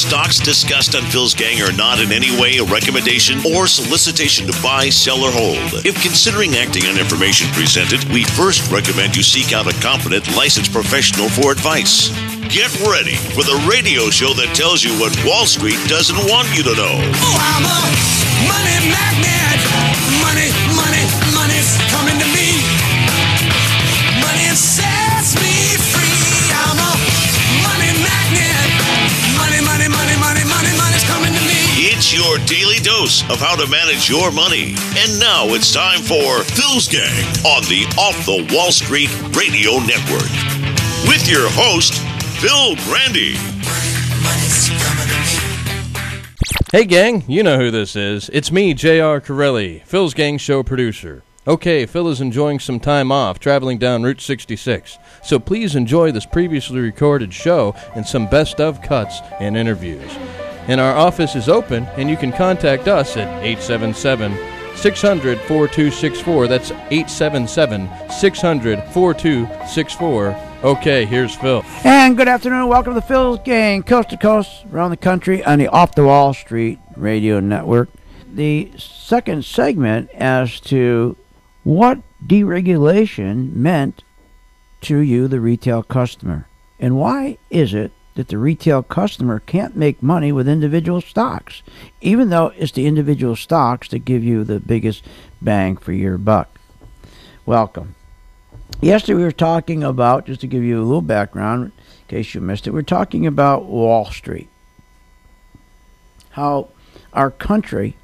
stocks discussed on Phil's Gang are not in any way a recommendation or solicitation to buy, sell, or hold. If considering acting on information presented, we first recommend you seek out a competent, licensed professional for advice. Get ready for the radio show that tells you what Wall Street doesn't want you to know. Oh, I'm a money magnet. Money, money, money's coming to me. Money sets me free. I'm a money magnet. Money, money, money, money, money, money's coming to me. It's your daily dose of how to manage your money. And now it's time for Phil's Gang on the Off the Wall Street Radio Network. With your host, Phil Grande. Hey gang, you know who this is. It's me, J.R. Corelli, Phil's Gang show producer. Okay, Phil is enjoying some time off, traveling down Route 66. So please enjoy this previously recorded show and some best of cuts and interviews. And our office is open, and you can contact us at 877-600-4264. That's 877-600-4264. Okay, here's Phil. And good afternoon. Welcome to the Phil's Gang, coast to coast, around the country on the Off the Wall Street Radio Network. The second segment as to what deregulation meant to you, the retail customer. And why is it that the retail customer can't make money with individual stocks, even though it's the individual stocks that give you the biggest bang for your buck? Welcome. Yesterday we were talking about, just to give you a little background in case you missed it, we're talking about Wall Street. How our country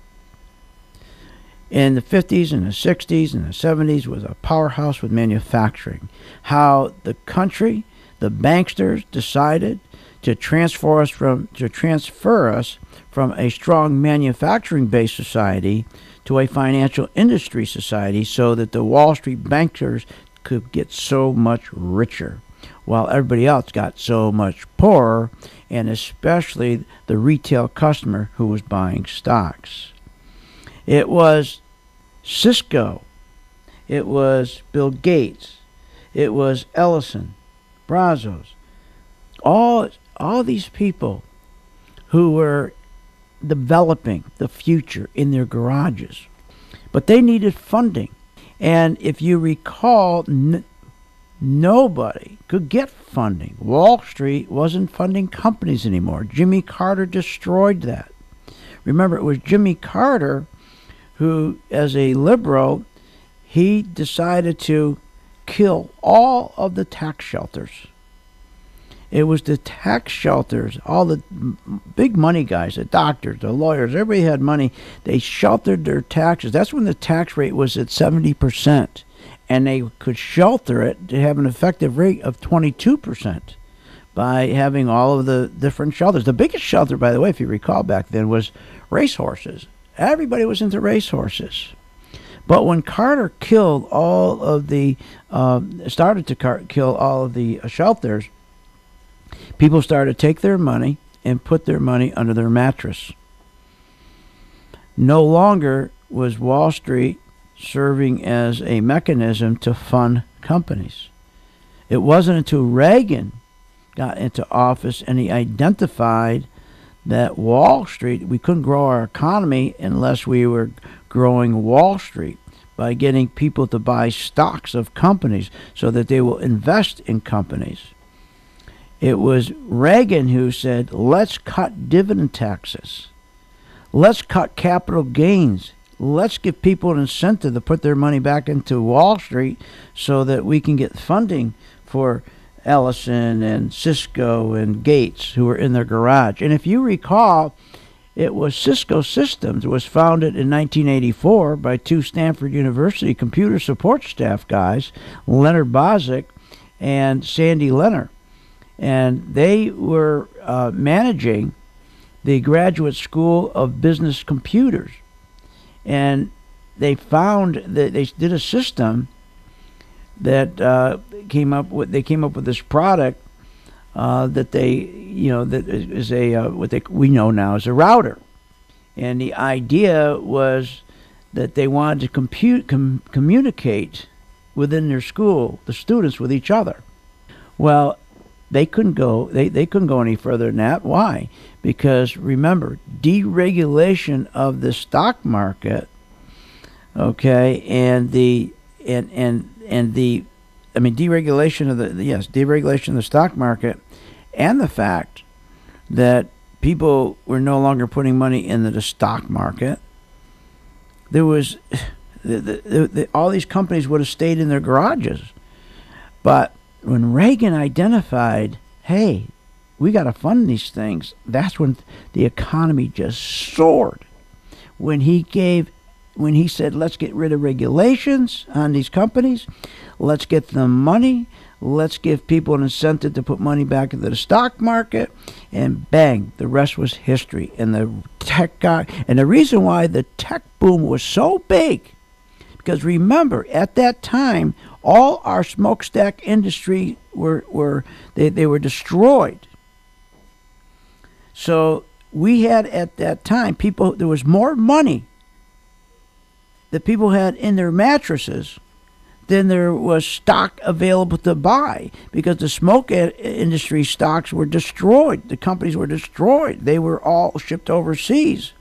in the 50s and the 60s and the 70s was a powerhouse with manufacturing. How the country, the banksters, decided to transfer us from a strong manufacturing-based society to a financial industry society, so that the Wall Street bankers could get so much richer, while everybody else got so much poorer, and especially the retail customer who was buying stocks. It was Cisco, it was Bill Gates, it was Ellison, Brazos, all these people who were developing the future in their garages, but they needed funding. And if you recall, nobody could get funding. Wall Street wasn't funding companies anymore. Jimmy Carter destroyed that. Remember, it was Jimmy Carter who, as a liberal, he decided to kill all of the tax shelters. It was the tax shelters, all the big money guys, the doctors, the lawyers, everybody had money. They sheltered their taxes. That's when the tax rate was at 70%. And they could shelter it to have an effective rate of 22% by having all of the different shelters. The biggest shelter, by the way, if you recall back then, was racehorses. Everybody was into racehorses. But when Carter killed all of the, kill all of the shelters, people started to take their money and put their money under their mattress. No longer was Wall Street serving as a mechanism to fund companies. It wasn't until Reagan got into office and he identified that Wall Street, we couldn't grow our economy unless we were growing Wall Street by getting people to buy stocks of companies so that they will invest in companies. It was Reagan who said, let's cut dividend taxes. Let's cut capital gains. Let's give people an incentive to put their money back into Wall Street so that we can get funding for Ellison and Cisco and Gates who were in their garage. And if you recall, it was Cisco Systems. It was founded in 1984 by two Stanford University computer support staff guys, Leonard Bozic and Sandy Leonard. And they were managing the Graduate School of Business Computers. And they found that they did a system that came up with this product that that is we know now as a router. And the idea was that they wanted to communicate within their school, the students with each other. Well, they couldn't go. They couldn't go any further than that. Why? Because remember, deregulation of the stock market. Okay, and the deregulation of deregulation of the stock market, and the fact that people were no longer putting money into the stock market. There was all these companies would have stayed in their garages, but when Reagan identified, hey, we got to fund these things, that's when the economy just soared. When he said, let's get rid of regulations on these companies, let's get them money, let's give people an incentive to put money back into the stock market, and bang, the rest was history. And the reason why the tech boom was so big, because remember, at that time, all our smokestack industry were destroyed. So we had at that time there was more money that people had in their mattresses than there was stock available to buy, because the smoke industry stocks were destroyed. The companies were destroyed. They were all shipped overseas.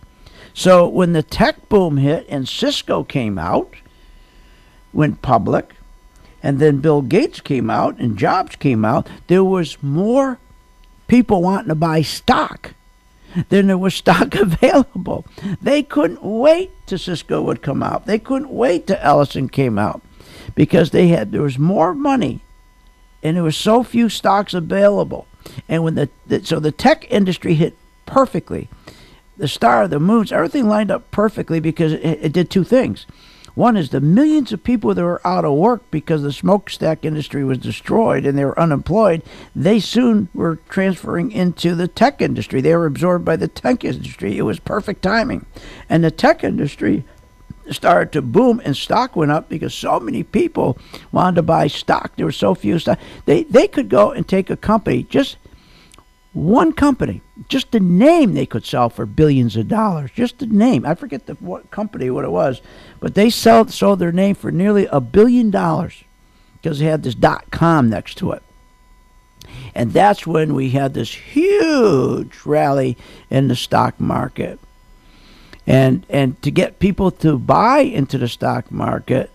So when the tech boom hit and Cisco came out, went public, and then Bill Gates came out and Jobs came out, there was more people wanting to buy stock than there was stock available. They couldn't wait till Cisco would come out. They couldn't wait till Ellison came out, because there was more money and there was so few stocks available. And when so the tech industry hit perfectly, the star of the moons, everything lined up perfectly, because it did two things. One is the millions of people that were out of work because the smokestack industry was destroyed and they were unemployed, they soon were transferring into the tech industry. They were absorbed by the tech industry. It was perfect timing. And the tech industry started to boom, and stock went up because so many people wanted to buy stock. There were so few stock. They could go and take a company, just one company, just the name they could sell for billions of dollars. Just the name. I forget what company, what it was, but they sold their name for nearly $1 billion because they had this .com next to it. And that's when we had this huge rally in the stock market. And to get people to buy into the stock market,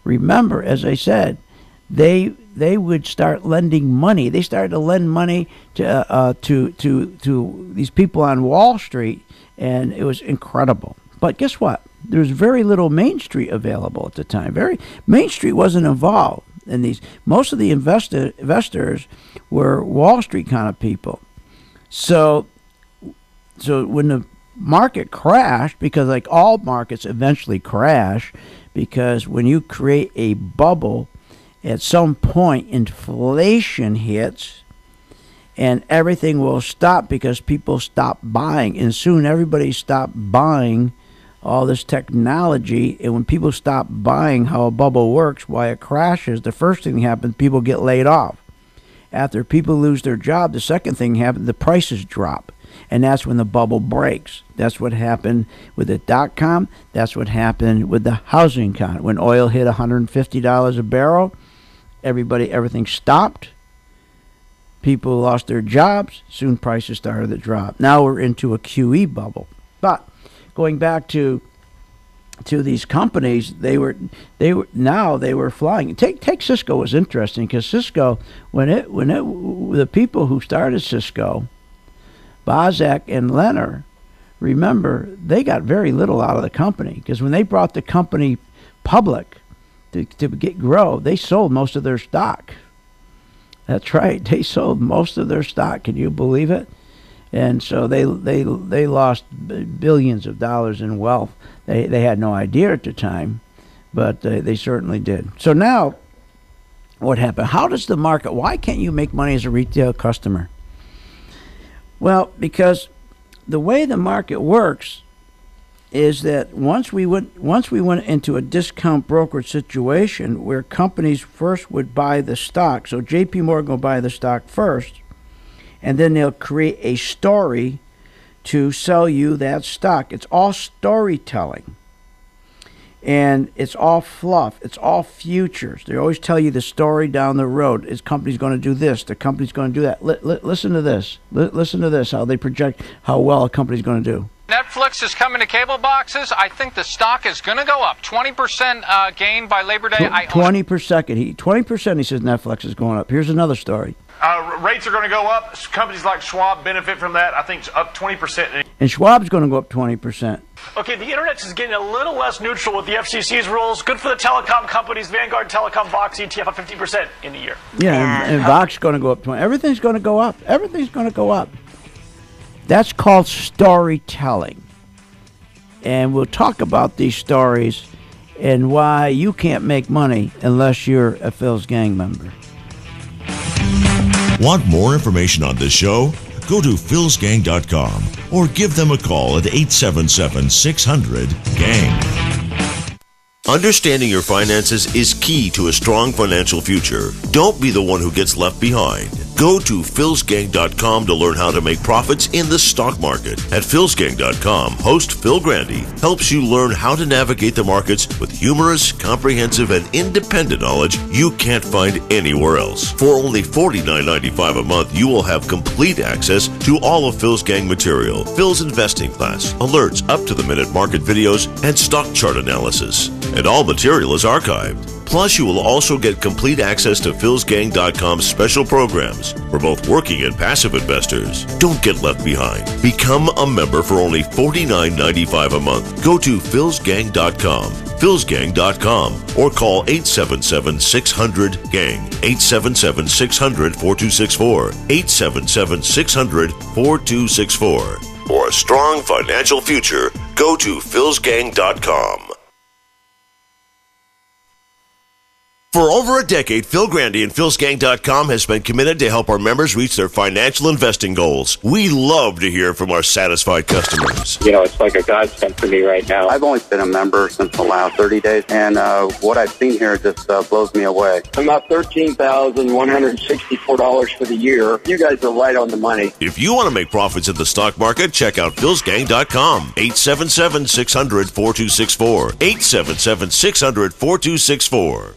remember, as I said, they would start lending money. They started to lend money to these people on Wall Street, and it was incredible. But guess what? There was very little Main Street available at the time. Main Street wasn't involved in these. Most of the investors were Wall Street kind of people. So when the market crashed, because like all markets eventually crash, because when you create a bubble, at some point inflation hits and everything will stop because people stop buying, and soon everybody stopped buying all this technology. And when people stop buying how a bubble works, why it crashes, the first thing that happens, people get laid off. After people lose their job, the second thing happens, the prices drop. And that's when the bubble breaks. That's what happened with the .com. That's what happened with the housing con. When oil hit $150 a barrel, everything stopped. People lost their jobs. Soon prices started to drop. Now we're into a QE bubble. But going back to these companies, they were flying. Take Cisco was interesting, because Cisco, the people who started Cisco, Bozak and Leonard, remember, they got very little out of the company, because when they brought the company public to grow, they sold most of their stock. That's right, they sold most of their stock. Can you believe it? And so they lost billions of dollars in wealth. They had no idea at the time, but they certainly did. So now, what happened? How does the market? Why can't you make money as a retail customer? Well, because the way the market works is that once we went into a discount brokerage situation where companies first would buy the stock, so J.P. Morgan will buy the stock first, and then they'll create a story to sell you that stock. It's all storytelling. And it's all fluff. It's all futures. They always tell you the story down the road. This company's going to do this. The company's going to do that. Listen to this. Listen to this, how they project how well a company's going to do. Netflix is coming to cable boxes. I think the stock is going to go up. 20% gain by Labor Day. 20%. 20% he says Netflix is going up. Here's another story. Rates are going to go up. Companies like Schwab benefit from that. I think it's up 20%. And Schwab's going to go up 20%. Okay, the internet is getting a little less neutral with the FCC's rules. Good for the telecom companies. Vanguard Telecom Vox ETF up 50% in a year. Yeah, and Vox is going to go up 20%. Everything's going to go up. Everything's going to go up. That's called storytelling. And we'll talk about these stories and why you can't make money unless you're a Phil's Gang member. Want more information on this show? Go to philsgang.com or give them a call at 877-600-GANG. Understanding your finances is key to a strong financial future. Don't be the one who gets left behind. Go to philsgang.com to learn how to make profits in the stock market. At philsgang.com, host Phil Grande helps you learn how to navigate the markets with humorous, comprehensive, and independent knowledge you can't find anywhere else. For only $49.95 a month, you will have complete access to all of Phil's Gang material, Phil's investing class, alerts, up-to-the-minute market videos, and stock chart analysis. And all material is archived. Plus, you will also get complete access to philsgang.com's special programs for both working and passive investors. Don't get left behind. Become a member for only $49.95 a month. Go to philsgang.com, philsgang.com, or call 877-600-GANG, 877-600-4264, 877-600-4264. For a strong financial future, go to philsgang.com. For over a decade, Phil Grande and philsgang.com has been committed to help our members reach their financial investing goals. We love to hear from our satisfied customers. You know, it's like a godsend for me right now. I've only been a member since the last 30 days, and what I've seen here just blows me away. About $13,164 for the year. You guys are right on the money. If you want to make profits in the stock market, check out philsgang.com. 877-600-4264. 877-600-4264.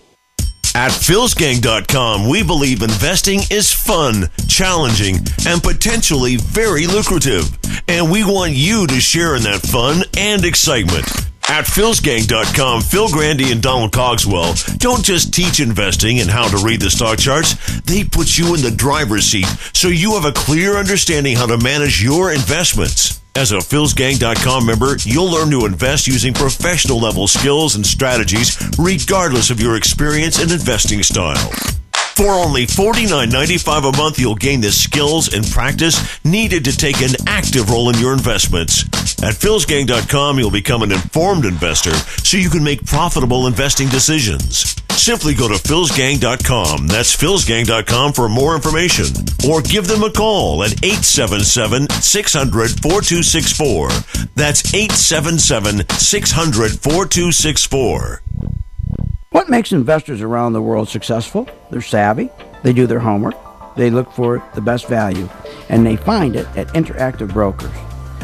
At philsgang.com, we believe investing is fun, challenging, and potentially very lucrative. And we want you to share in that fun and excitement. At philsgang.com, Phil Grande and Donald Cogswell don't just teach investing and how to read the stock charts. They put you in the driver's seat so you have a clear understanding how to manage your investments. As a philsgang.com member, you'll learn to invest using professional level skills and strategies regardless of your experience and investing style. For only $49.95 a month, you'll gain the skills and practice needed to take an active role in your investments. At philsgang.com, you'll become an informed investor so you can make profitable investing decisions. Simply go to philsgang.com. That's philsgang.com for more information. Or give them a call at 877-600-4264. That's 877-600-4264. What makes investors around the world successful? They're savvy, they do their homework, they look for the best value, and they find it at Interactive Brokers.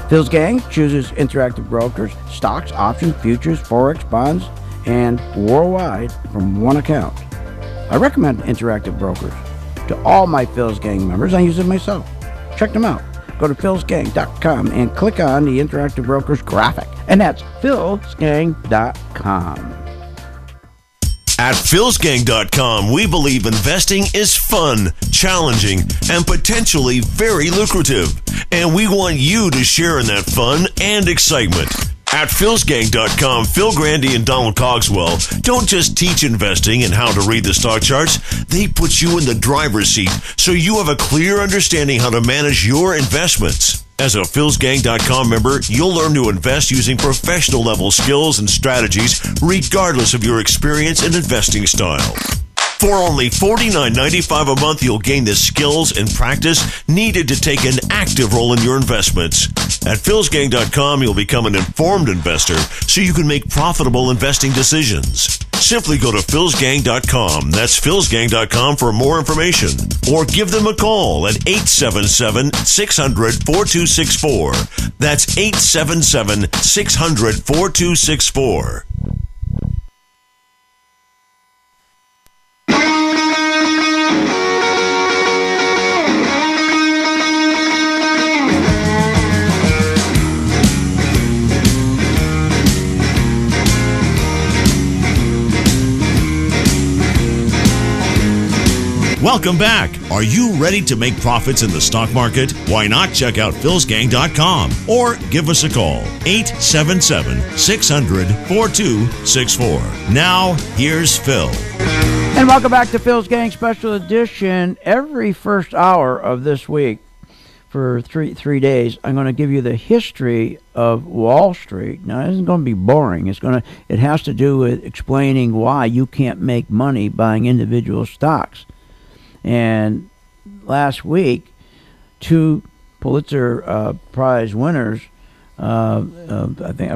Phil's Gang chooses Interactive Brokers, stocks, options, futures, forex, bonds, and worldwide from one account. I recommend Interactive Brokers to all my Phil's Gang members. I use it myself. Check them out. Go to philsgang.com and click on the Interactive Brokers graphic. And that's philsgang.com. At philsgang.com, we believe investing is fun, challenging, and potentially very lucrative. And we want you to share in that fun and excitement. At philsgang.com, Phil Grande and Donald Cogswell don't just teach investing and how to read the stock charts. They put you in the driver's seat so you have a clear understanding how to manage your investments. As a philsgang.com member, you'll learn to invest using professional level skills and strategies regardless of your experience and investing style. For only $49.95 a month, you'll gain the skills and practice needed to take an active role in your investments. At philsgang.com, you'll become an informed investor so you can make profitable investing decisions. Simply go to philsgang.com. That's philsgang.com for more information. Or give them a call at 877-600-4264. That's 877-600-4264. Welcome back. Are you ready to make profits in the stock market? Why not check out philsgang.com or give us a call, 877-600-4264. Now, here's Phil. And welcome back to Phil's Gang Special Edition. Every first hour of this week for three days, I'm going to give you the history of Wall Street. Now, it isn't going to be boring. It has to do with explaining why you can't make money buying individual stocks. And last week, two Pulitzer Prize winners, I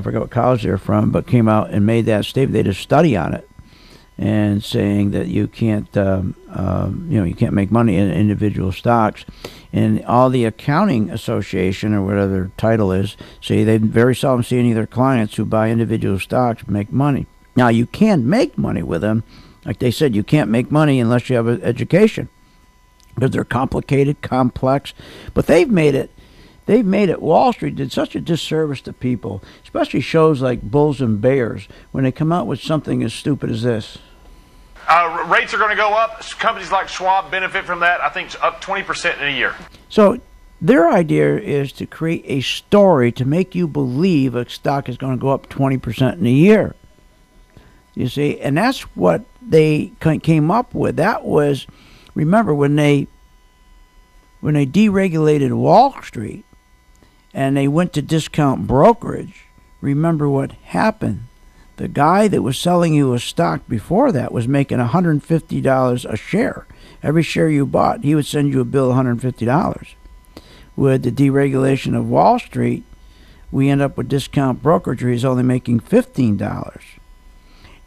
forgot what college they're from, but came out and made that statement. They did a study on it, and saying that you can't, you can't make money in individual stocks. And all the accounting association, or whatever their title is, say they very seldom see any of their clients who buy individual stocks make money. Now, you can make money with them. Like they said, you can't make money unless you have an education, because they're complicated, complex. But they've made it. Wall Street did such a disservice to people, especially shows like Bulls and Bears, when they come out with something as stupid as this. Rates are going to go up. Companies like Schwab benefit from that. I think up 20% in a year. So their idea is to create a story to make you believe a stock is going to go up 20% in a year. You see, and that's what they came up with. That was, remember, when they deregulated Wall Street and they went to discount brokerage, remember what happened. The guy that was selling you a stock before that was making $150 a share. Every share you bought, he would send you a bill of $150. With the deregulation of Wall Street, we end up with discount brokerage where he's only making $15.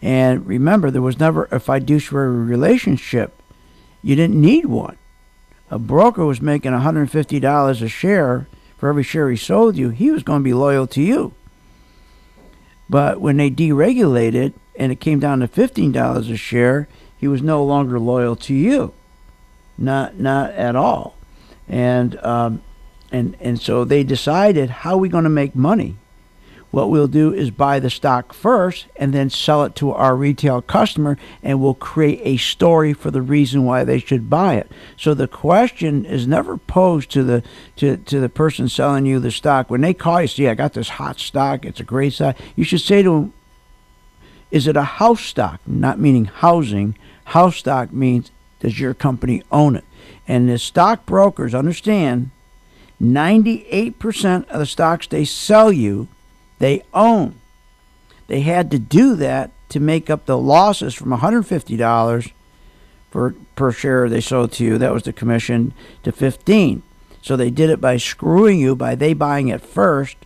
And remember, there was never a fiduciary relationship. You didn't need one. A broker was making $150 a share for every share he sold you. He was going to be loyal to you. But when they deregulated and it came down to $15 a share, he was no longer loyal to you. Not at all. And so they decided, how are we going to make money? What we'll do is buy the stock first and then sell it to our retail customer, and we'll create a story for the reason why they should buy it. So the question is never posed to the person selling you the stock. When they call you, say, I got this hot stock, it's a great stock, you should say to them, is it a house stock? Not meaning housing. House stock means, does your company own it? And the stockbrokers understand 98% of the stocks they sell you, they own. They had to do that to make up the losses from $150 per share they sold to you. That was the commission, to $15. So they did it by screwing you, by they buying it first,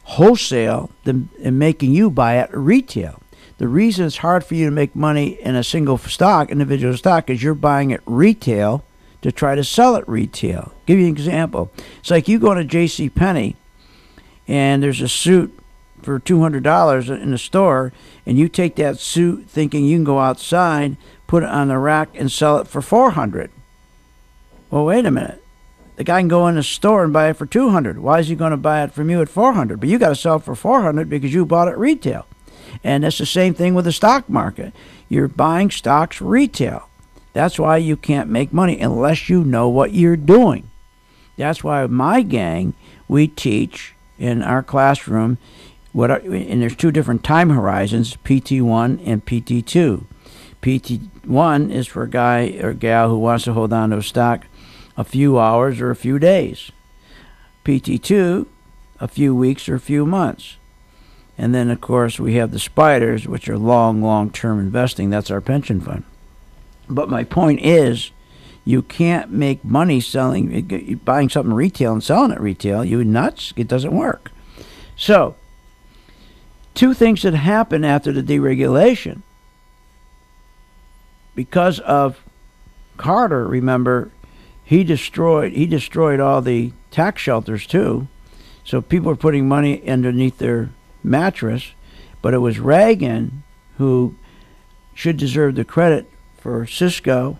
wholesale, and making you buy it retail. The reason it's hard for you to make money in a single stock, individual stock, is you're buying it retail to try to sell it retail. Give you an example. It's like you go to JCPenney and there's a suit for $200 in the store, and you take that suit thinking you can go outside, put it on the rack, and sell it for $400. Well, wait a minute. The guy can go in the store and buy it for $200. Why is he going to buy it from you at $400? But you got to sell it for $400 because you bought it retail. And that's the same thing with the stock market. You're buying stocks retail. That's why you can't make money unless you know what you're doing. That's why my gang, we teach in our classroom, and there's two different time horizons, PT1 and PT2. PT1 is for a guy or gal who wants to hold on to a stock a few hours or a few days. PT2, a few weeks or a few months. And then, of course, we have the spiders, which are long-term investing. That's our pension fund. But my point is, you can't make money buying something retail and selling it retail. You nuts? It doesn't work. So, two things that happened after the deregulation. Because of Carter, remember, he destroyed all the tax shelters too. So people were putting money underneath their mattress. But it was Reagan who should deserve the credit for Cisco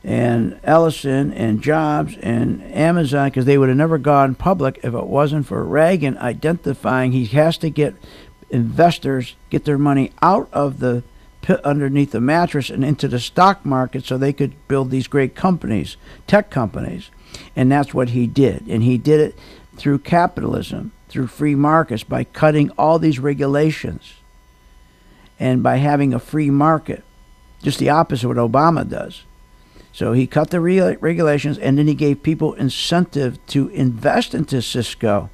and Ellison and Jobs and Amazon, because they would have never gone public if it wasn't for Reagan identifying he has to get investors, get their money out of the underneath the mattress and into the stock market so they could build these great companies, tech companies. And that's what he did. And he did it through capitalism, through free markets, by cutting all these regulations and by having a free market, just the opposite of what Obama does. So he cut the regulations, and then he gave people incentive to invest into Cisco.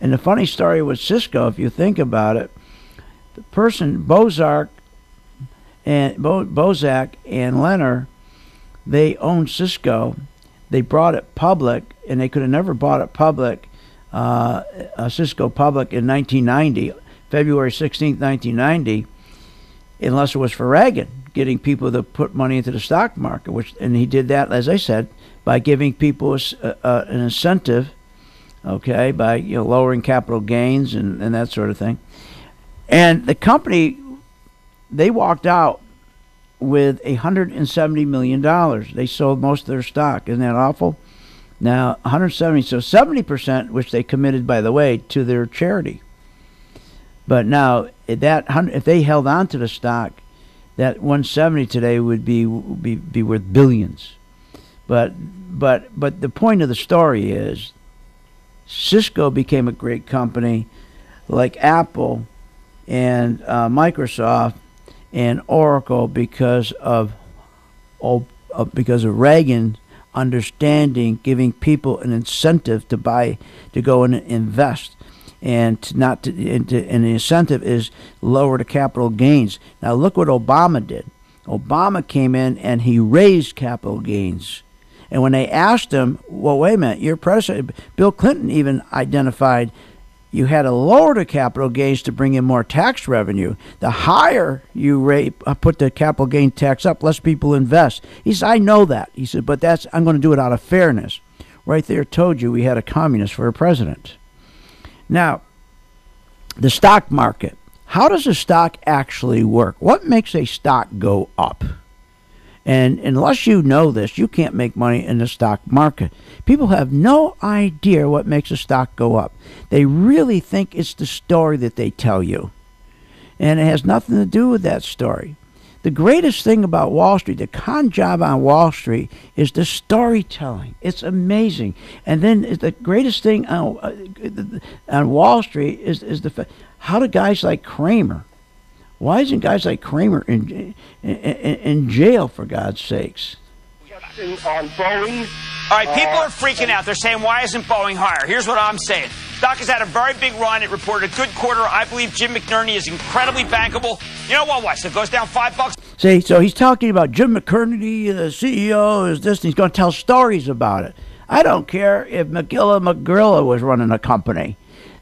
And the funny story with Cisco, if you think about it, the person, Bozak and Leonard, they owned Cisco. They brought it public, and they could have never bought it public, Cisco public in 1990, February 16th, 1990, unless it was for Reagan, getting people to put money into the stock market, and he did that, as I said, by giving people an incentive, okay, by lowering capital gains and that sort of thing. And the company, they walked out with $170 million. They sold most of their stock. Isn't that awful? Now, 170, so 70%, which they committed, by the way, to their charity. But now, if they held on to the stock, that 170 today would be worth billions. But the point of the story is, Cisco became a great company, like Apple and Microsoft and Oracle, because of Reagan understanding, giving people an incentive to go and invest. And and the incentive is lower the capital gains. Now look what Obama did. Obama came in and he raised capital gains. And when they asked him, well, wait a minute, your predecessor, Bill Clinton, even identified you had to lower the capital gains to bring in more tax revenue. The higher you put the capital gain tax up, less people invest. He said, I know that. He said, but I'm going to do it out of fairness. Right there told you we had a communist for a president. Now, the stock market. How does a stock actually work? What makes a stock go up? And unless you know this, you can't make money in the stock market. People have no idea what makes a stock go up. They really think it's the story that they tell you. And it has nothing to do with that story. The greatest thing about Wall Street, the con job on Wall Street, is the storytelling. It's amazing. And then the greatest thing on Wall Street is the fact, how do guys like Kramer, why isn't guys like Kramer in jail, for God's sakes? On Boeing. All right, people are freaking out. They're saying, why isn't Boeing higher? Here's what I'm saying. Stock has had a very big run. It reported a good quarter. I believe Jim McNerney is incredibly bankable. You know what? Why? So it goes down $5. See, so he's talking about Jim McNerney, the CEO, is this, and he's going to tell stories about it. I don't care if McGilla was running a company.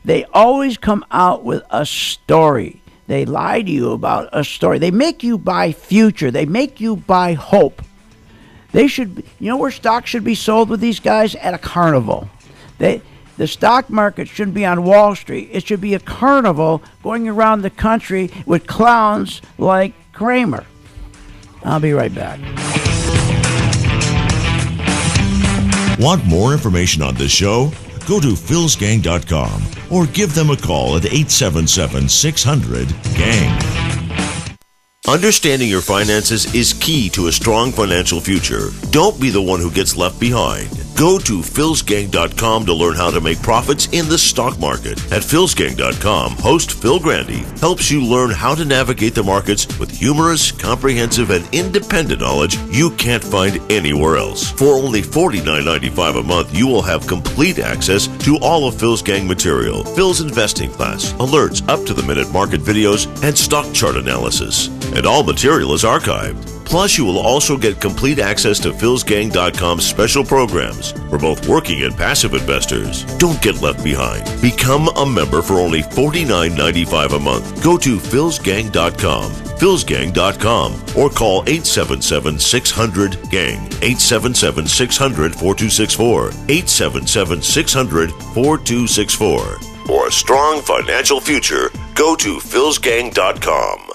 They always come out with a story. They lie to you about a story. They make you buy future. They make you buy hope. They should, where stocks should be sold with these guys? At a carnival. The stock market shouldn't be on Wall Street. It should be a carnival going around the country with clowns like Kramer. I'll be right back. Want more information on this show? Go to philsgang.com or give them a call at 877-600-GANG. Understanding your finances is key to a strong financial future. Don't be the one who gets left behind. Go to philsgang.com to learn how to make profits in the stock market. At philsgang.com, host Phil Grande helps you learn how to navigate the markets with humorous, comprehensive, and independent knowledge you can't find anywhere else. For only $49.95 a month, you will have complete access to all of Phil's Gang material, Phil's investing class, alerts, up-to-the-minute market videos, and stock chart analysis. And all material is archived. Plus, you will also get complete access to philsgang.com's special programs for both working and passive investors. Don't get left behind. Become a member for only $49.95 a month. Go to philsgang.com, philsgang.com, or call 877-600-GANG, 877-600-4264, 877-600-4264. For a strong financial future, go to philsgang.com.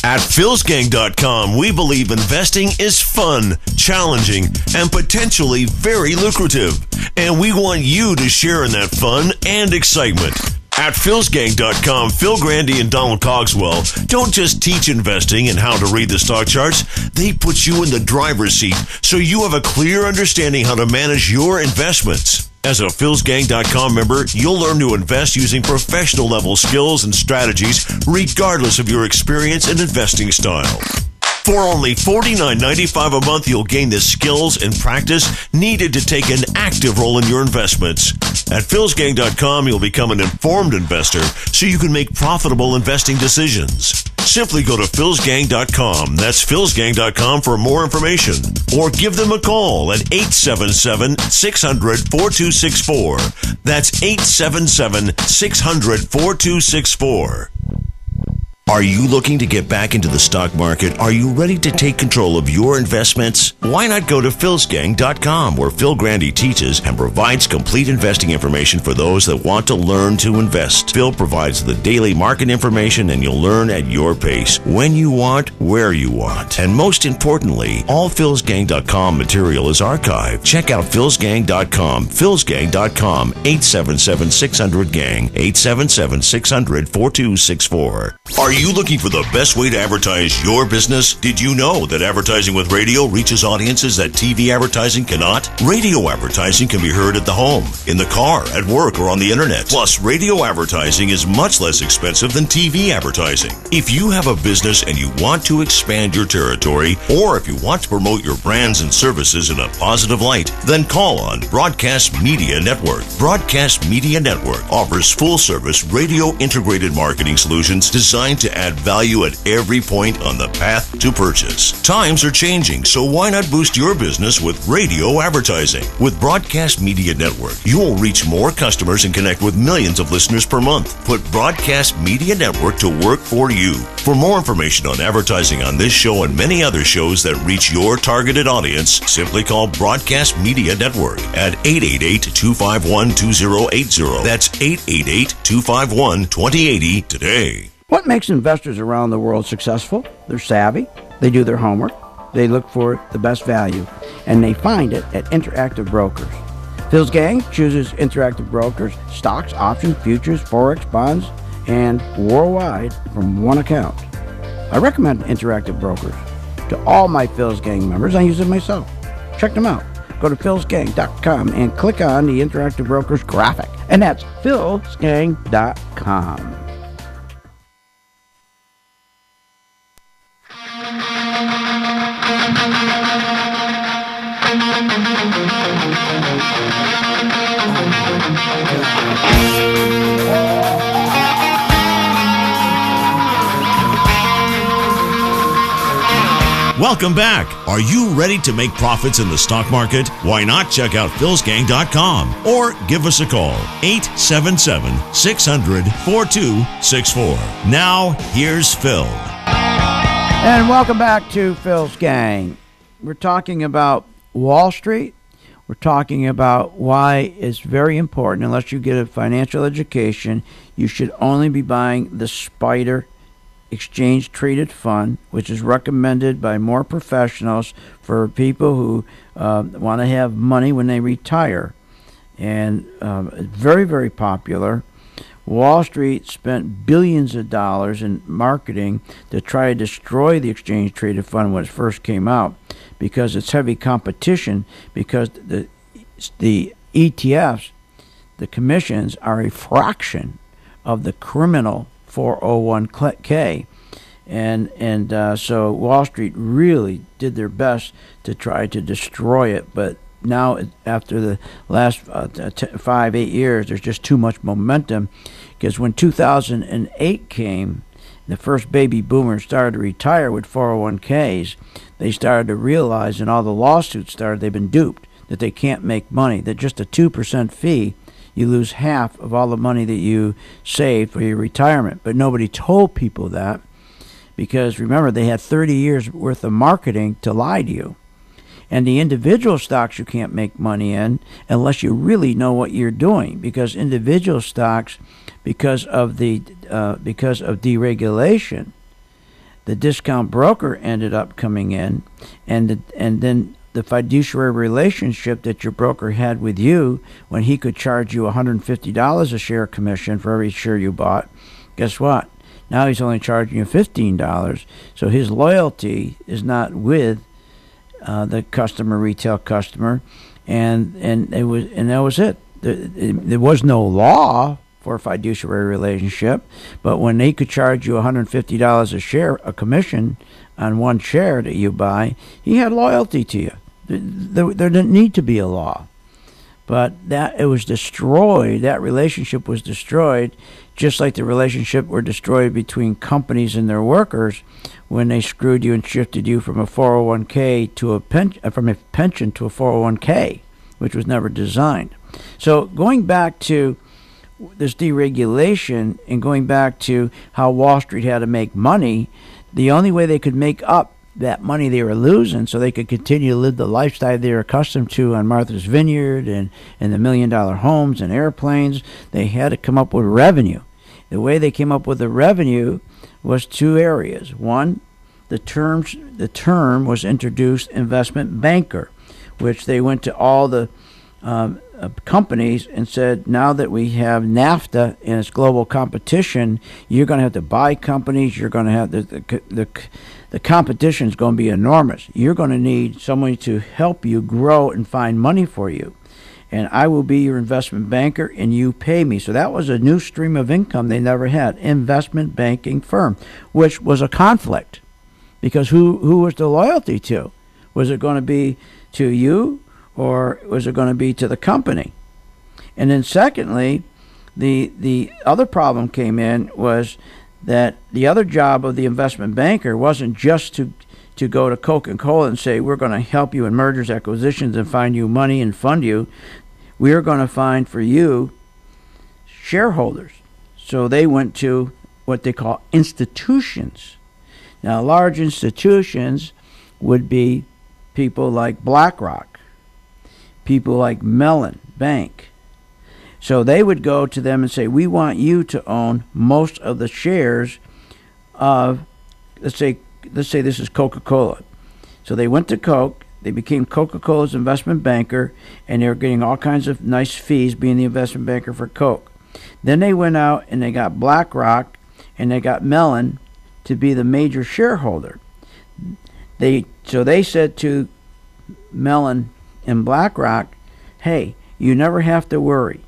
At philsgang.com, we believe investing is fun, challenging, and potentially very lucrative. And we want you to share in that fun and excitement. At philsgang.com, Phil Grande and Donald Cogswell don't just teach investing and how to read the stock charts. They put you in the driver's seat so you have a clear understanding how to manage your investments. As a philsgang.com member, you'll learn to invest using professional level skills and strategies regardless of your experience and investing style. For only $49.95 a month, you'll gain the skills and practice needed to take an active role in your investments. At philsgang.com, you'll become an informed investor so you can make profitable investing decisions. Simply go to philsgang.com. That's philsgang.com for more information. Or give them a call at 877-600-4264. That's 877-600-4264. Are you looking to get back into the stock market? Are you ready to take control of your investments? Why not go to philsgang.com, where Phil Grande teaches and provides complete investing information for those that want to learn to invest. Phil provides the daily market information, and you'll learn at your pace, when you want, where you want. And most importantly, all philsgang.com material is archived. Check out philsgang.com, philsgang.com, 877-600-GANG, 877-600-4264. Are you looking for the best way to advertise your business? Did you know that advertising with radio reaches audiences that TV advertising cannot? Radio advertising can be heard at the home, in the car, at work, or on the internet. Plus, radio advertising is much less expensive than TV advertising. If you have a business and you want to expand your territory, or if you want to promote your brands and services in a positive light, then call on Broadcast Media Network. Broadcast Media Network offers full-service radio integrated marketing solutions designed to add value at every point on the path to purchase. Times are changing, so why not boost your business with radio advertising? With Broadcast Media Network, you will reach more customers and connect with millions of listeners per month. Put Broadcast Media Network to work for you. For more information on advertising on this show and many other shows that reach your targeted audience, simply call Broadcast Media Network at 888-251-2080. That's 888-251-2080 today. What makes investors around the world successful? They're savvy, they do their homework, they look for the best value, and they find it at Interactive Brokers. Phil's gang chooses Interactive Brokers, stocks, options, futures, forex, bonds, and worldwide from one account. I recommend Interactive Brokers to all my Phil's gang members. I use it myself. Check them out. Go to philsgang.com and click on the Interactive Brokers graphic, and that's philsgang.com. Welcome back. Are you ready to make profits in the stock market? Why not check out philsgang.com or give us a call, 877-600-4264. Now, here's Phil. And welcome back to Phil's Gang. We're talking about Wall Street. We're talking about why it's very important, unless you get a financial education, you should only be buying the SPDR exchange traded fund, which is recommended by more professionals for people who want to have money when they retire. And very, very popular. Wall Street spent billions of dollars in marketing to try to destroy the exchange traded fund when it first came out, because it's heavy competition, because the ETFs, the commissions, are a fraction of the criminal 401k, and so Wall Street really did their best to try to destroy it. But now, after the last 5-8 years, there's just too much momentum, because when 2008 came, the first baby boomers started to retire with 401ks. They started to realize, and all the lawsuits started, they've been duped, that they can't make money, that just a 2% fee, you lose half of all the money that you saved for your retirement. But nobody told people that, because remember, they had 30 years worth of marketing to lie to you. And the individual stocks you can't make money in unless you really know what you're doing, because individual stocks, because of deregulation, the discount broker ended up coming in, and then the fiduciary relationship that your broker had with you when he could charge you $150 a share commission for every share you bought, guess what? Now he's only charging you $15. So his loyalty is not with the retail customer, and that was it. There was no law for a fiduciary relationship, but when they could charge you $150 a share, a commission on one share that you buy, he had loyalty to you. There didn't need to be a law, but it was destroyed. That relationship was destroyed, just like the relationship were destroyed between companies and their workers when they screwed you and shifted you from a 401k to from a pension to a 401k, which was never designed. So going back to this deregulation and going back to how Wall Street had to make money, the only way they could make up that money they were losing so they could continue to live the lifestyle they were accustomed to on Martha's Vineyard and the $1 million homes and airplanes, they had to come up with revenue. The way they came up with the revenue was two areas. One, the term was introduced, investment banker, which they went to all the companies and said, now that we have NAFTA and its global competition, you're going to have to buy companies. You're going to have the competition is going to be enormous. You're going to need someone to help you grow and find money for you. And I will be your investment banker and you pay me. So that was a new stream of income they never had, investment banking firm, which was a conflict because who was the loyalty to? Was it going to be to you or was it going to be to the company? And then secondly, the other problem came in was that the other job of the investment banker wasn't just to go to Coca-Cola and say, we're going to help you in mergers, acquisitions, and find you money and fund you. We're going to find for you shareholders. So they went to what they call institutions. Now, large institutions would be people like BlackRock, people like Mellon Bank. So they would go to them and say, we want you to own most of the shares of, let's say this is Coca-Cola. So they went to Coke, they became Coca-Cola's investment banker, and they were getting all kinds of nice fees being the investment banker for Coke. Then they went out and they got BlackRock and they got Mellon to be the major shareholder. So they said to Mellon and BlackRock, hey, you never have to worry.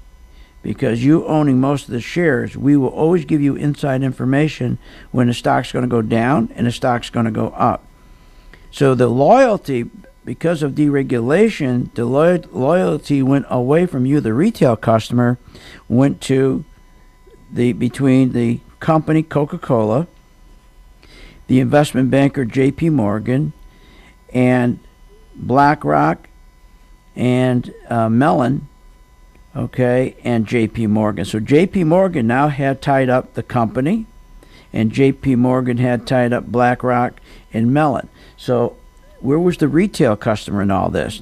Because you owning most of the shares, we will always give you inside information when the stock's going to go down and the stock's going to go up. So the loyalty, because of deregulation, the loyalty went away from you, the retail customer, went to between the company Coca-Cola, the investment banker J.P. Morgan, and BlackRock and Mellon. Okay, and J.P. Morgan. So J.P. Morgan now had tied up the company, and J.P. Morgan had tied up BlackRock and Mellon. So where was the retail customer in all this?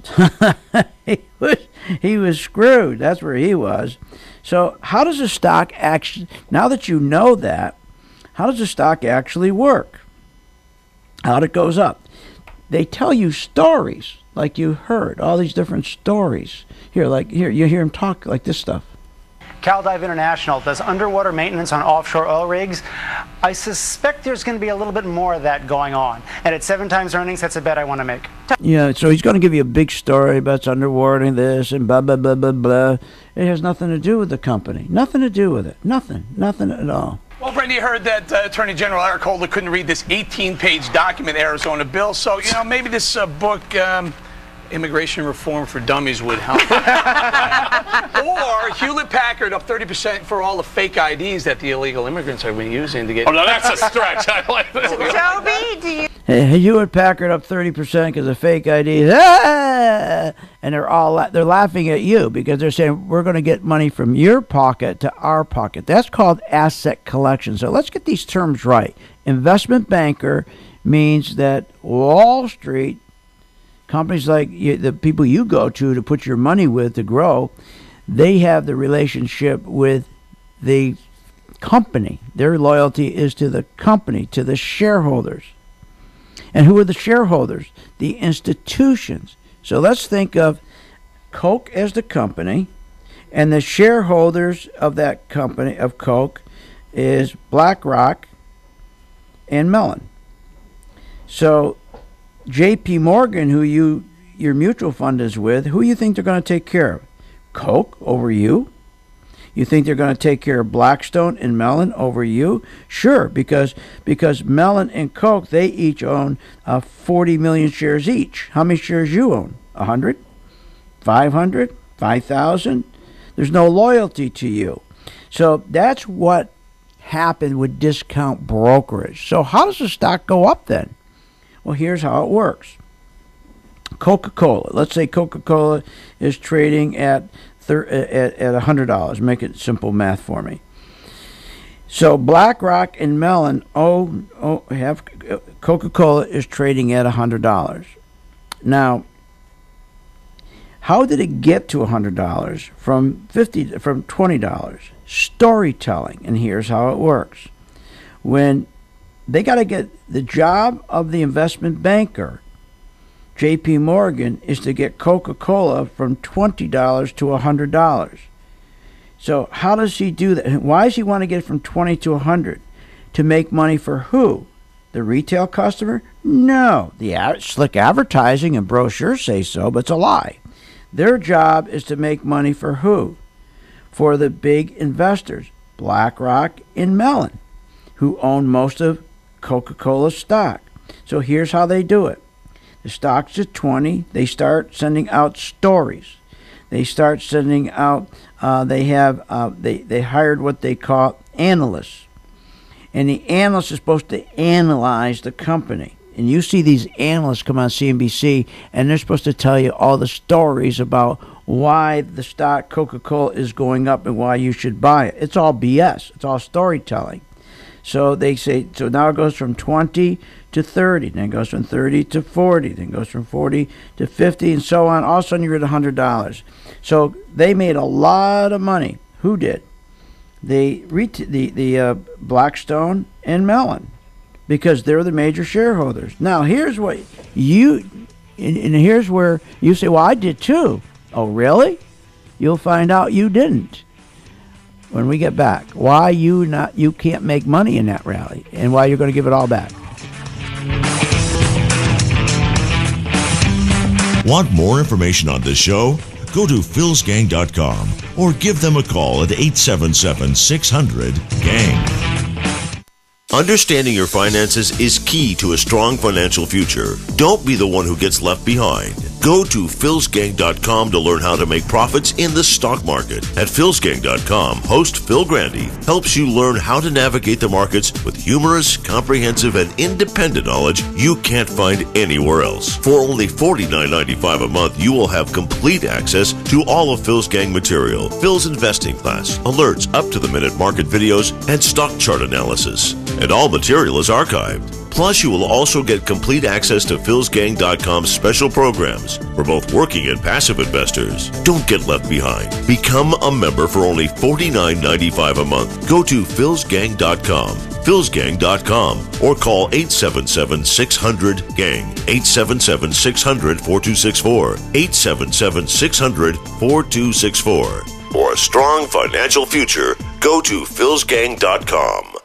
he was screwed. That's where he was. So how does the stock actually, now that you know that, how does the stock actually work? How it goes up? They tell you stories, like you heard, all these different stories. Here, you hear him talk like this stuff. CalDive International does underwater maintenance on offshore oil rigs. I suspect there's going to be a little bit more of that going on. And at 7 times earnings, that's a bet I want to make. Yeah, so he's going to give you a big story about underwater and this and blah, blah, blah, blah, blah. It has nothing to do with the company. Nothing to do with it. Nothing at all. Well, Brenda, you heard that Attorney General Eric Holder couldn't read this 18-page document, Arizona bill. So, maybe this book... Immigration Reform for Dummies would help. Or Hewlett-Packard up 30% for all the fake IDs that the illegal immigrants have been using to get... Oh, no, that's a stretch. I like this. Toby, do you... Hey, Hewlett-Packard up 30% because of fake IDs. Ah! And they're laughing at you because they're saying, we're going to get money from your pocket to our pocket. That's called asset collection. So let's get these terms right. Investment banker means that Wall Street... companies like the people you go to put your money with to grow, they have the relationship with the company. Their loyalty is to the company, to the shareholders. And who are the shareholders? The institutions. So let's think of Coke as the company, and the shareholders of that company, of Coke, is BlackRock and Mellon. So J.P. Morgan, who your mutual fund is with, who you think they're going to take care of? Coke over you? You think they're going to take care of Blackstone and Mellon over you? Sure, because Mellon and Coke, they each own 40 million shares each. How many shares you own? 100? 500? 5,000? There's no loyalty to you. So that's what happened with discount brokerage. So how does the stock go up then? Well, here's how it works. Coca-Cola. Let's say Coca-Cola is trading at $100. Make it simple math for me. So BlackRock and Mellon have Coca-Cola is trading at $100. Now, how did it get to $100 from $20? Storytelling, and here's how it works. When they got to get the job of the investment banker, J.P. Morgan, is to get Coca-Cola from $20 to $100. So how does he do that? Why does he want to get it from 20 to 100? To make money for who? The retail customer? No. The slick advertising and brochures say so, but it's a lie. Their job is to make money for who? For the big investors, BlackRock and Mellon, who own most of Coca-Cola stock. So here's how they do it. The stock's at 20. They start sending out stories. They start sending out. They hired what they call analysts, and the analyst is supposed to analyze the company. And you see these analysts come on CNBC, and they're supposed to tell you all the stories about why the stock Coca-Cola is going up and why you should buy it. It's all BS. It's all storytelling. So they say, so now it goes from 20 to 30, then it goes from 30 to 40, then it goes from 40 to 50, and so on. All of a sudden, you're at $100. So they made a lot of money. Who did? The Blackstone and Mellon, because they're the major shareholders. Now, here's what and here's where you say, well, I did too. Oh, really? You'll find out you didn't when we get back. Why you can't make money in that rally, and why you're going to give it all back. Want more information on this show? Go to philsgang.com or give them a call at 877-600-GANG. Understanding your finances is key to a strong financial future. Don't be the one who gets left behind. Go to philsgang.com to learn how to make profits in the stock market. At philsgang.com, host Phil Grande helps you learn how to navigate the markets with humorous, comprehensive, and independent knowledge you can't find anywhere else. For only $49.95 a month, you will have complete access to all of Phil's Gang material, Phil's investing class, alerts, up-to-the-minute market videos, and stock chart analysis. And all material is archived. Plus, you will also get complete access to philsgang.com's special programs for both working and passive investors. Don't get left behind. Become a member for only $49.95 a month. Go to philsgang.com, philsgang.com, or call 877-600-GANG, 877-600-4264, 877-600-4264. For a strong financial future, go to philsgang.com.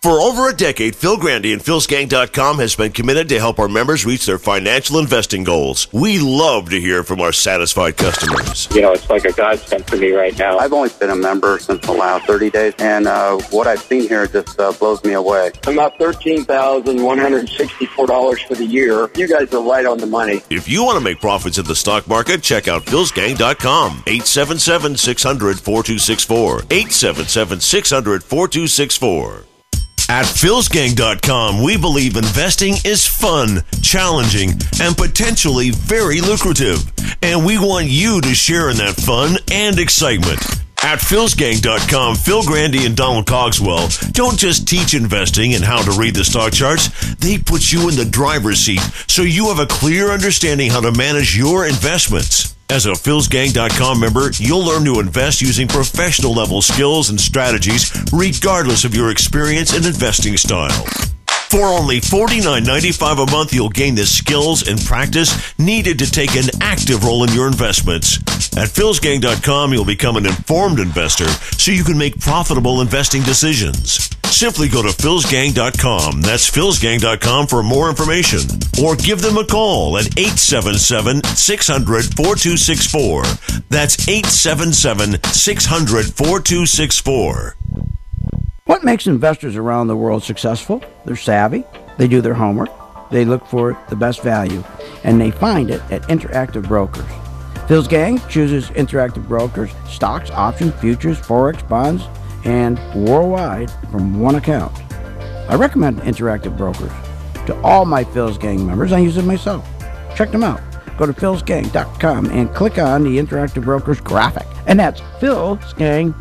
For over a decade, Phil Grande and philsgang.com has been committed to help our members reach their financial investing goals. We love to hear from our satisfied customers. You know, it's like a godsend for me right now. I've only been a member since the last 30 days, and what I've seen here just blows me away. I'm up $13,164 for the year. You guys are right on the money. If you want to make profits in the stock market, check out philsgang.com, 877-600-4264, 877-600-4264. At philsgang.com, we believe investing is fun, challenging, and potentially very lucrative. And we want you to share in that fun and excitement. At philsgang.com, Phil Grande and Donald Cogswell don't just teach investing and how to read the stock charts. They put you in the driver's seat so you have a clear understanding how to manage your investments. As a philsgang.com member, you'll learn to invest using professional-level skills and strategies regardless of your experience and investing style. For only $49.95 a month, you'll gain the skills and practice needed to take an active role in your investments. At philsgang.com, you'll become an informed investor so you can make profitable investing decisions. Simply go to philsgang.com. That's philsgang.com for more information. Or give them a call at 877-600-4264. That's 877-600-4264. What makes investors around the world successful? They're savvy, they do their homework, they look for the best value, and they find it at Interactive Brokers. Phil's Gang chooses Interactive Brokers, stocks, options, futures, forex, bonds, and worldwide from one account. I recommend Interactive Brokers to all my Phil's Gang members. I use it myself. Check them out. Go to philsgang.com and click on the Interactive Brokers graphic, and that's philsgang.com.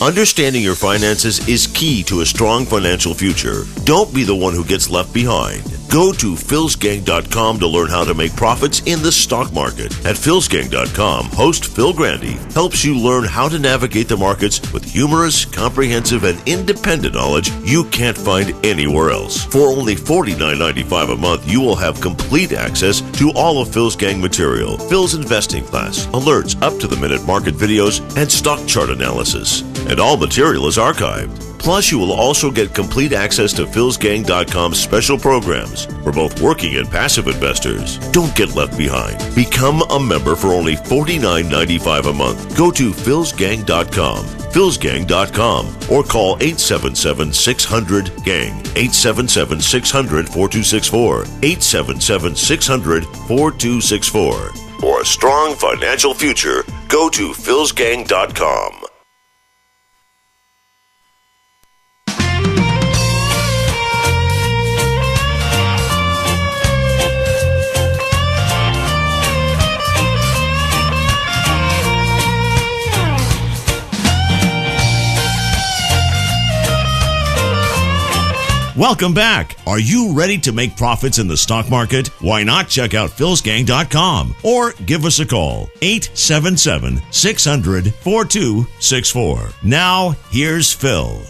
Understanding your finances is key to a strong financial future. Don't be the one who gets left behind. Go to philsgang.com to learn how to make profits in the stock market. At philsgang.com, host Phil Grande helps you learn how to navigate the markets with humorous, comprehensive, and independent knowledge you can't find anywhere else. For only $49.95 a month, you will have complete access to all of Phil's Gang material, Phil's investing class, alerts, up-to-the-minute market videos, and stock chart analysis. And all material is archived. Plus, you will also get complete access to philsgang.com's special programs for both working and passive investors. Don't get left behind. Become a member for only $49.95 a month. Go to philsgang.com, philsgang.com, or call 877-600-GANG, 877-600-4264, 877-600-4264. For a strong financial future, go to philsgang.com. Welcome back. Are you ready to make profits in the stock market? Why not check out philsgang.com or give us a call, 877-600-4264. Now, here's Phil.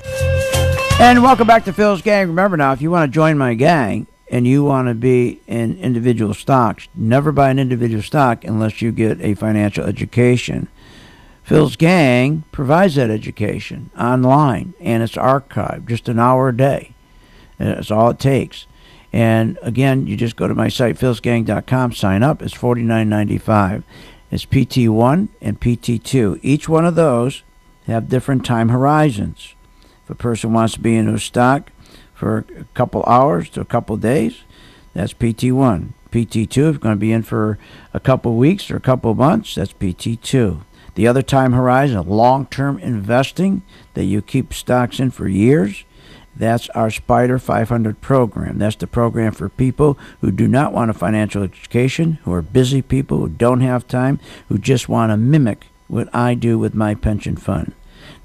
And welcome back to Phil's Gang. Remember now, if you want to join my gang and you want to be in individual stocks, never buy an individual stock unless you get a financial education. Phil's Gang provides that education online, and it's archived, just an hour a day. That's all it takes. And again, you just go to my site, philsgang.com, sign up. It's $49.95. It's PT1 and PT2. Each one of those have different time horizons. If a person wants to be in a stock for a couple hours to a couple days, that's PT1. PT2, if you're going to be in for a couple weeks or a couple months, that's PT2. The other time horizon, long-term investing, that you keep stocks in for years, that's our Spider 500 program. That's the program for people who do not want a financial education, who are busy people, who don't have time, who just want to mimic what I do with my pension fund.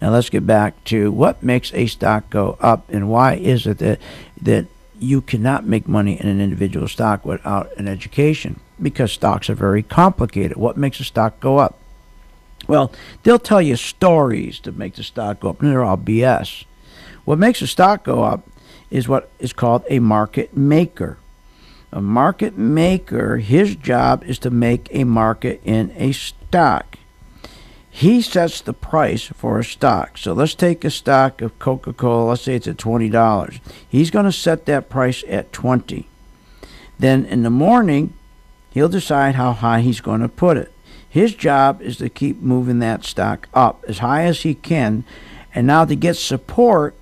Now let's get back to what makes a stock go up, and why is it that you cannot make money in an individual stock without an education? Because stocks are very complicated. What makes a stock go up? Well, they'll tell you stories to make the stock go up, and they're all BS. What makes a stock go up is what is called a market maker. A market maker, his job is to make a market in a stock. He sets the price for a stock. So let's take a stock of Coca-Cola. Let's say it's at $20. He's going to set that price at $20. Then in the morning, he'll decide how high he's going to put it. His job is to keep moving that stock up as high as he can. And now to get support,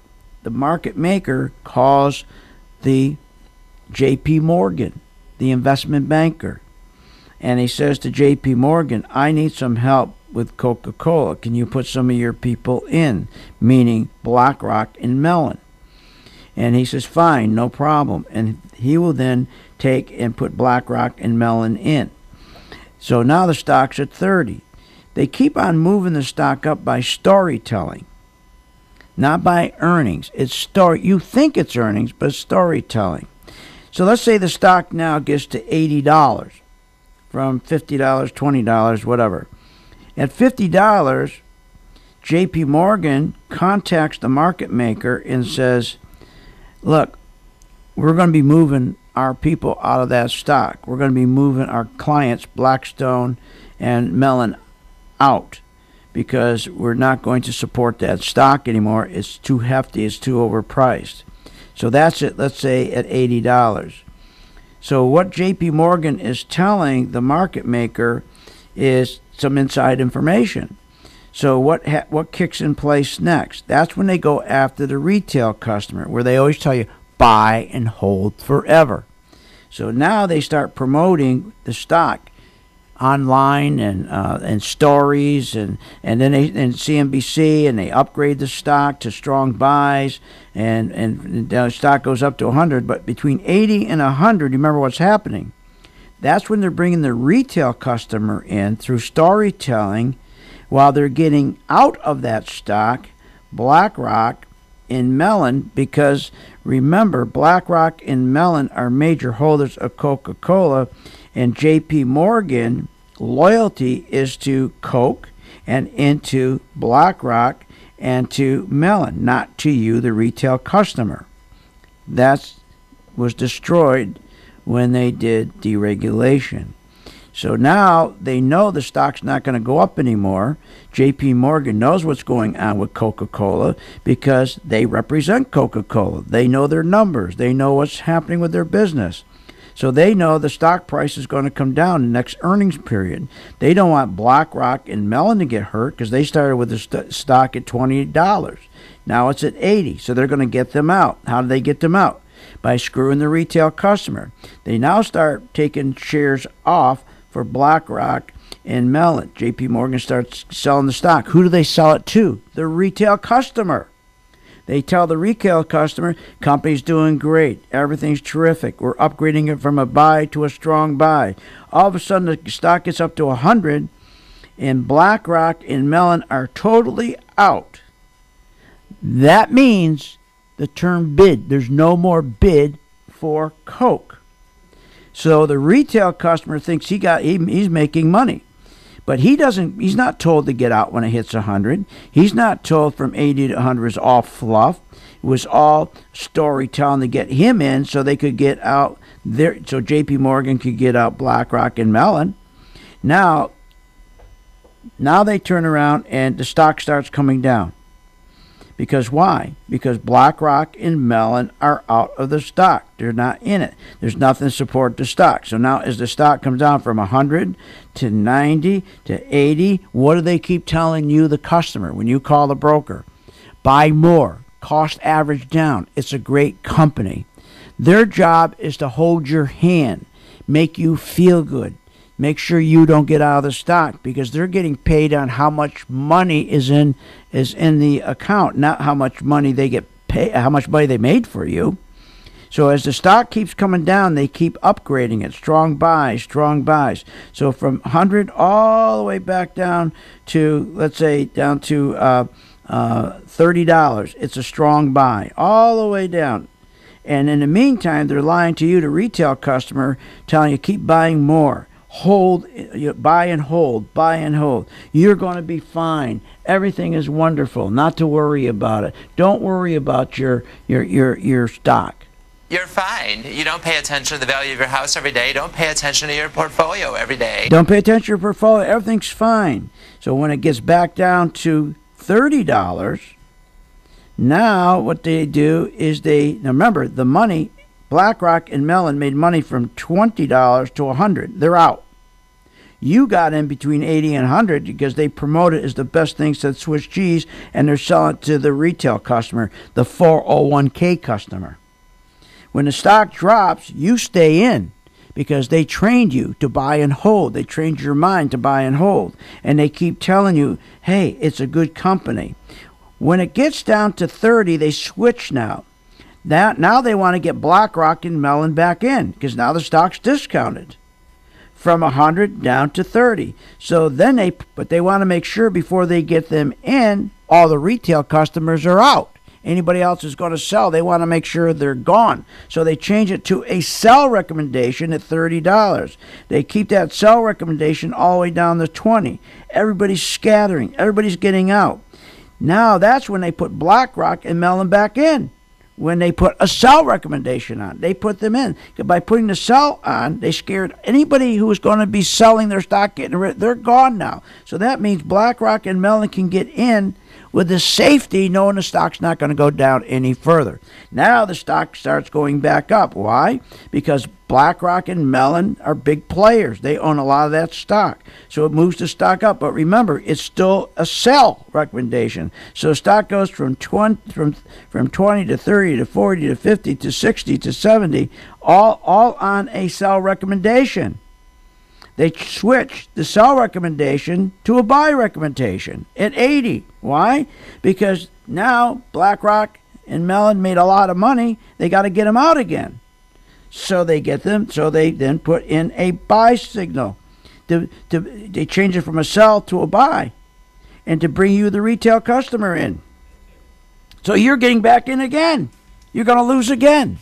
the market maker calls the J.P. Morgan, the investment banker. And he says to J.P. Morgan, I need some help with Coca-Cola. Can you put some of your people in? Meaning BlackRock and Mellon. And he says, fine, no problem. And he will then take and put BlackRock and Mellon in. So now the stock's at 30. They keep on moving the stock up by storytelling. Not by earnings. It's story. You think it's earnings, but it's storytelling. So let's say the stock now gets to $80 from $50, $20, whatever. At $50, J.P. Morgan contacts the market maker and says, look, we're going to be moving our people out of that stock. We're going to be moving our clients, Blackstone and Mellon, out because we're not going to support that stock anymore. It's too hefty. It's too overpriced. So that's it, let's say, at $80. So what J.P. Morgan is telling the market maker is some inside information. So what kicks in place next? That's when they go after the retail customer, where they always tell you, buy and hold forever. So now they start promoting the stock online and stories and then they and CNBC, and they upgrade the stock to strong buys, and the stock goes up to 100. But between 80 and 100, remember what's happening. That's when they're bringing the retail customer in through storytelling, while they're getting out of that stock BlackRock and Mellon, because remember, BlackRock and Mellon are major holders of Coca-Cola, and J.P. Morgan loyalty is to Coke and into BlackRock and to Mellon, not to you, the retail customer. That was destroyed when they did deregulation. So now they know the stock's not going to go up anymore. J.P. Morgan knows what's going on with Coca-Cola because they represent Coca-Cola. They know their numbers. They know what's happening with their business. So they know the stock price is going to come down in the next earnings period. They don't want BlackRock and Mellon to get hurt because they started with the stock at $20. Now it's at $80. So they're going to get them out. How do they get them out? By screwing the retail customer. They now start taking shares off for BlackRock and Mellon. J.P. Morgan starts selling the stock. Who do they sell it to? The retail customer. They tell the retail customer, company's doing great. Everything's terrific. We're upgrading it from a buy to a strong buy. All of a sudden, the stock gets up to 100, and BlackRock and Mellon are totally out. That means the term bid. There's no more bid for Coke. So the retail customer thinks he's making money. But he's not told to get out when it hits 100. He's not told from 80 to 100 is all fluff. It was all storytelling to get him in so they could get out there, so J.P. Morgan could get out BlackRock and Mellon. Now they turn around and the stock starts coming down. Because why? Because BlackRock and Mellon are out of the stock. They're not in it. There's nothing to support the stock. So now as the stock comes down from 100 to 90 to 80, what do they keep telling you, the customer, when you call the broker? Buy more. Cost average down. It's a great company. Their job is to hold your hand, make you feel good. Make sure you don't get out of the stock, because they're getting paid on how much money is in the account, not how much money they get paid, how much money they made for you. So as the stock keeps coming down, they keep upgrading it. Strong buys, strong buys. So from 100 all the way back down to, let's say, down to $30. It's a strong buy all the way down. And in the meantime, they're lying to you, the retail customer, telling you keep buying more. Hold, buy and hold, buy and hold. You're going to be fine. Everything is wonderful. Not to worry about it. Don't worry about your stock. You're fine. You don't pay attention to the value of your house every day. Don't pay attention to your portfolio every day. Don't pay attention to your portfolio. Everything's fine. So when it gets back down to $30, now what they do is now remember, the money, BlackRock and Mellon made money from $20 to $100. They're out. You got in between 80 and 100 because they promote it as the best thing since Swiss cheese, and they're selling it to the retail customer, the 401k customer. When the stock drops, you stay in because they trained you to buy and hold. They trained your mind to buy and hold. And they keep telling you, hey, it's a good company. When it gets down to 30, they switch now. Now they want to get BlackRock and Mellon back in because now the stock's discounted from 100 down to 30. So then they want to make sure before they get them in, all the retail customers are out. Anybody else is going to sell, they want to make sure they're gone. So they change it to a sell recommendation at $30. They keep that sell recommendation all the way down to 20. Everybody's scattering. Everybody's getting out. Now that's when they put BlackRock and Mellon back in. when they put a sell recommendation on. They put them in. By putting the sell on, they scared anybody who was going to be selling their stock, getting rid. They're gone now. So that means BlackRock and Mellon can get in with the safety, knowing the stock's not going to go down any further. Now the stock starts going back up. Why? Because BlackRock and Mellon are big players. They own a lot of that stock. So it moves the stock up. But remember, it's still a sell recommendation. So the stock goes from 20 to 30 to 40 to 50 to 60 to 70, all on a sell recommendation. They switched the sell recommendation to a buy recommendation at 80. Why? Because now BlackRock and Mellon made a lot of money. They got to get them out again. So they get them. So they then put in a buy signal. They change it from a sell to a buy, and to bring you the retail customer in. So you're getting back in again. You're going to lose again.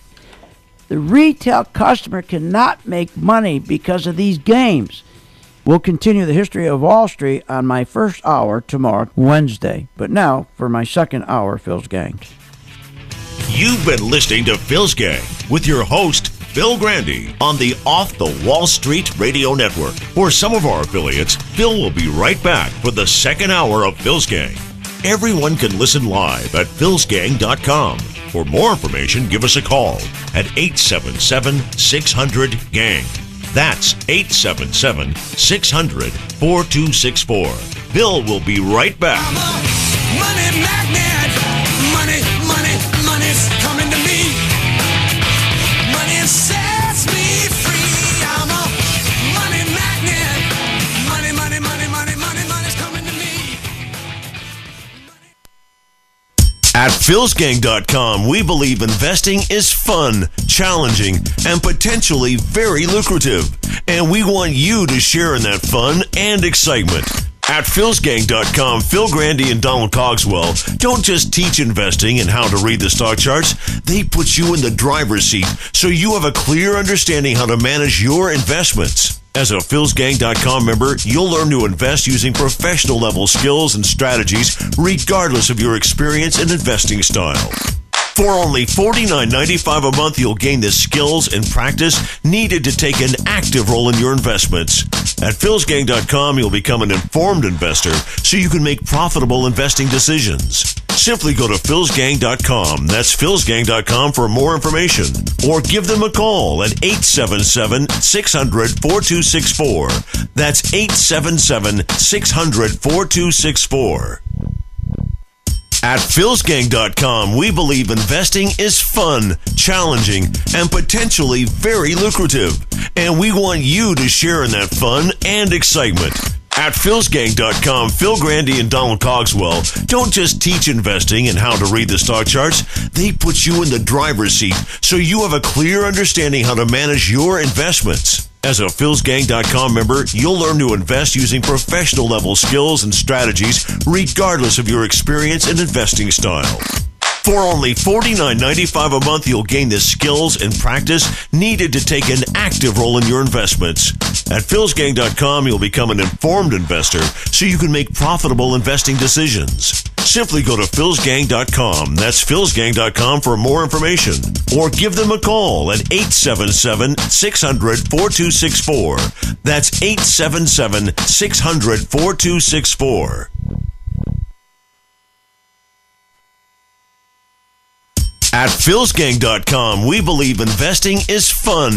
The retail customer cannot make money because of these games. We'll continue the history of Wall Street on my first hour tomorrow, Wednesday. But now, for my second hour, Phil's Gang. You've been listening to Phil's Gang with your host, Phil Grande, on the Off the Wall Street Radio Network. For some of our affiliates, Phil will be right back for the second hour of Phil's Gang. Everyone can listen live at philsgang.com. For more information, give us a call at 877-600-GANG. That's 877-600-4264. Phil will be right back. I'm a money magnet. Money's coming to me. Money sets me free. I'm a money magnet. Money's coming to me. At philsgang.com, we believe investing is fun, challenging, and potentially very lucrative. And we want you to share in that fun and excitement. At philsgang.com, Phil Grande and Donald Cogswell don't just teach investing and how to read the stock charts. They put you in the driver's seat so you have a clear understanding how to manage your investments. As a philsgang.com member, you'll learn to invest using professional-level skills and strategies regardless of your experience and investing style. For only $49.95 a month, you'll gain the skills and practice needed to take an active role in your investments. At philsgang.com, you'll become an informed investor so you can make profitable investing decisions. Simply go to philsgang.com. That's philsgang.com for more information. Or give them a call at 877-600-4264. That's 877-600-4264. At philsgang.com, we believe investing is fun, challenging, and potentially very lucrative. And we want you to share in that fun and excitement. At philsgang.com, Phil Grande and Donald Cogswell don't just teach investing and how to read the stock charts. They put you in the driver's seat so you have a clear understanding how to manage your investments. As a philsgang.com member, you'll learn to invest using professional-level skills and strategies regardless of your experience and investing style. For only $49.95 a month, you'll gain the skills and practice needed to take an active role in your investments. At philsgang.com, you'll become an informed investor so you can make profitable investing decisions. Simply go to philsgang.com. That's philsgang.com for more information. Or give them a call at 877-600-4264. That's 877-600-4264. At philsgang.com, we believe investing is fun.